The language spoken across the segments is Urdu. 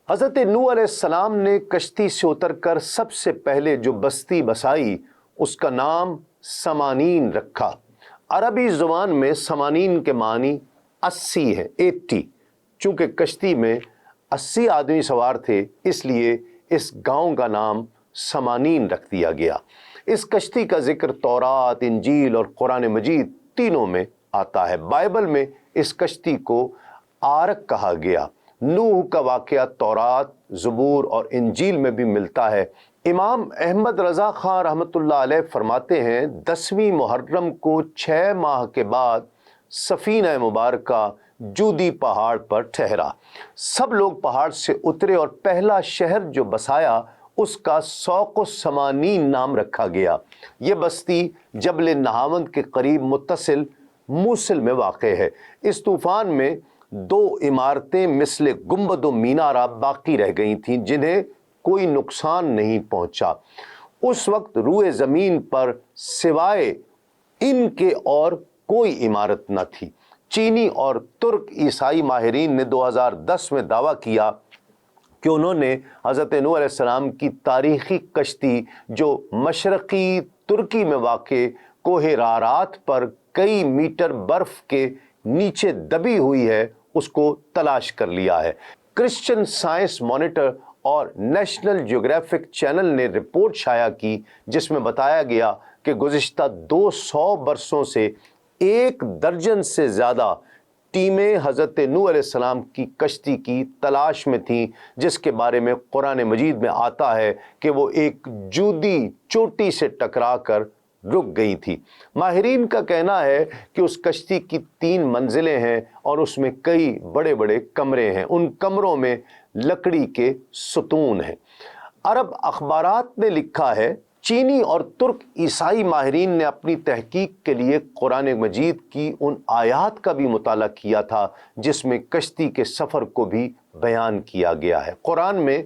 حضرت نوح علیہ السلام نے کشتی سے اتر کر سب سے پہلے جو بستی بسائی اس کا نام سمانین رکھا۔ عربی زبان میں سمانین کے معنی 80 ہے، 80۔ چونکہ کشتی میں 80 آدمی سوار تھے اس لیے اس گاؤں کا نام سمانین رکھ دیا گیا۔ اس کشتی کا ذکر تورات، انجیل اور قرآن مجید تینوں میں آتا ہے۔ بائبل میں اس کشتی کو آرک کہا گیا۔ نوح کا واقعہ تورات، زبور اور انجیل میں بھی ملتا ہے۔ امام احمد رضا خان رحمۃ اللہ علیہ فرماتے ہیں 10ویں محرم کو 6 ماہ کے بعد سفینہ مبارکہ جودی پہاڑ پر ٹھہرا۔ سب لوگ پہاڑ سے اترے اور پہلا شہر جو بسایا اس کا سوق و سمانین نام رکھا گیا۔ یہ بستی جبل نہاوند کے قریب متصل موصل میں واقع ہے۔ اس طوفان میں 2 عمارتیں مثل گنبد و مینارہ باقی رہ گئی تھیں جنہیں کوئی نقصان نہیں پہنچا۔ اس وقت روئے زمین پر سوائے ان کے اور کوئی عمارت نہ تھی۔ چینی اور ترک عیسائی ماہرین نے 2010 میں دعویٰ کیا کہ انہوں نے حضرت نوح علیہ السلام کی تاریخی کشتی جو مشرقی ترکی میں واقع کوہ رارات پر کئی میٹر برف کے نیچے دبی ہوئی ہے اس کو تلاش کر لیا ہے۔ کرسچن سائنس مانیٹر اور نیشنل جیوگرافک چینل نے رپورٹ شائع کی جس میں بتایا گیا کہ گزشتہ 200 برسوں سے 1 درجن سے زیادہ ٹیمیں حضرت نوح علیہ السلام کی کشتی کی تلاش میں تھیں، جس کے بارے میں قرآن مجید میں آتا ہے کہ وہ ایک جودی چوٹی سے ٹکرا کر رک گئی تھی۔ ماہرین کا کہنا ہے کہ اس کشتی کی 3 منزلیں ہیں اور اس میں کئی بڑے بڑے کمرے ہیں۔ ان کمروں میں لکڑی کے ستون ہیں۔ عرب اخبارات نے لکھا ہے چینی اور ترک عیسائی ماہرین نے اپنی تحقیق کے لیے قرآن مجید کی ان آیات کا بھی مطالعہ کیا تھا جس میں کشتی کے سفر کو بھی بیان کیا گیا ہے۔ قرآن میں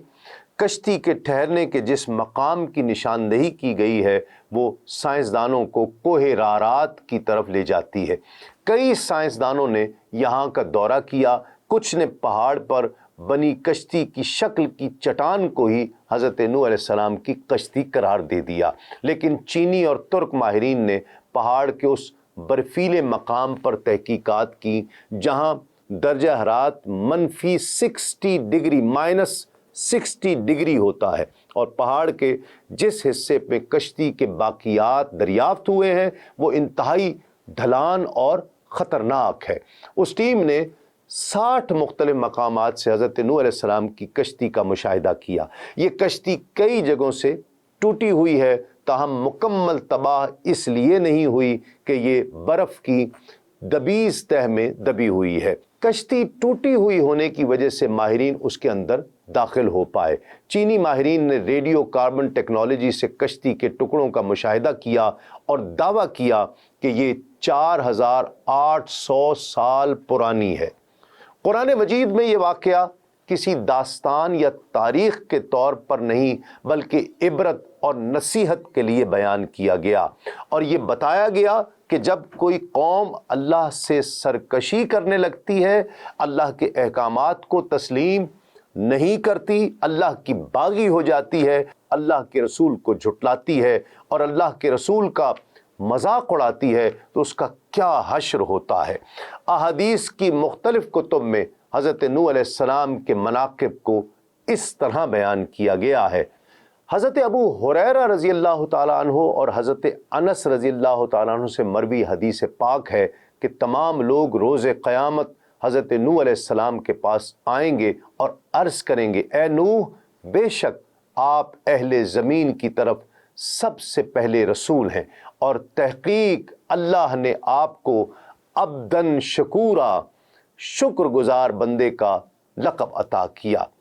کشتی کے ٹھہرنے کے جس مقام کی نشاندہی کی گئی ہے وہ سائنسدانوں کو کوہ رارات کی طرف لے جاتی ہے۔ کئی سائنسدانوں نے یہاں کا دورہ کیا۔ کچھ نے پہاڑ پر بنی کشتی کی شکل کی چٹان کو ہی حضرت نوح علیہ السلام کی کشتی قرار دے دیا، لیکن چینی اور ترک ماہرین نے پہاڑ کے اس برفیلے مقام پر تحقیقات کی جہاں درجہ حرارت -60 ڈگری -60 ڈگری ہوتا ہے، اور پہاڑ کے جس حصے پہ کشتی کے باقیات دریافت ہوئے ہیں وہ انتہائی ڈھلان اور خطرناک ہے۔ اس ٹیم نے 60 مختلف مقامات سے حضرت نوح علیہ السلام کی کشتی کا مشاہدہ کیا۔ یہ کشتی کئی جگہوں سے ٹوٹی ہوئی ہے، تاہم مکمل تباہ اس لیے نہیں ہوئی کہ یہ برف کی دبیز تہ میں دبی ہوئی ہے۔ کشتی ٹوٹی ہوئی ہونے کی وجہ سے ماہرین اس کے اندر داخل ہو پائے۔ چینی ماہرین نے ریڈیو کاربن ٹیکنالوجی سے کشتی کے ٹکڑوں کا مشاہدہ کیا اور دعویٰ کیا کہ یہ 4800 سال پرانی ہے۔ قرآن مجید میں یہ واقعہ کسی داستان یا تاریخ کے طور پر نہیں بلکہ عبرت اور نصیحت کے لیے بیان کیا گیا، اور یہ بتایا گیا کہ جب کوئی قوم اللہ سے سرکشی کرنے لگتی ہے، اللہ کے احکامات کو تسلیم نہیں کرتی، اللہ کی باغی ہو جاتی ہے، اللہ کے رسول کو جھٹلاتی ہے اور اللہ کے رسول کا مذاق اڑاتی ہے، تو اس کا کیا حشر ہوتا ہے۔ احادیث کی مختلف کتب میں حضرت نوح علیہ السلام کے مناقب کو اس طرح بیان کیا گیا ہے۔ حضرت ابو ہریرہ رضی اللہ تعالیٰ عنہ اور حضرت انس رضی اللہ تعالیٰ عنہ سے مروی حدیث پاک ہے کہ تمام لوگ روز قیامت حضرت نوح علیہ السلام کے پاس آئیں گے اور عرض کریں گے، اے نوح، بے شک آپ اہل زمین کی طرف سب سے پہلے رسول ہیں، اور تحقیق اللہ نے آپ کو عبداً شکورا، شکر گزار بندے کا لقب عطا کیا۔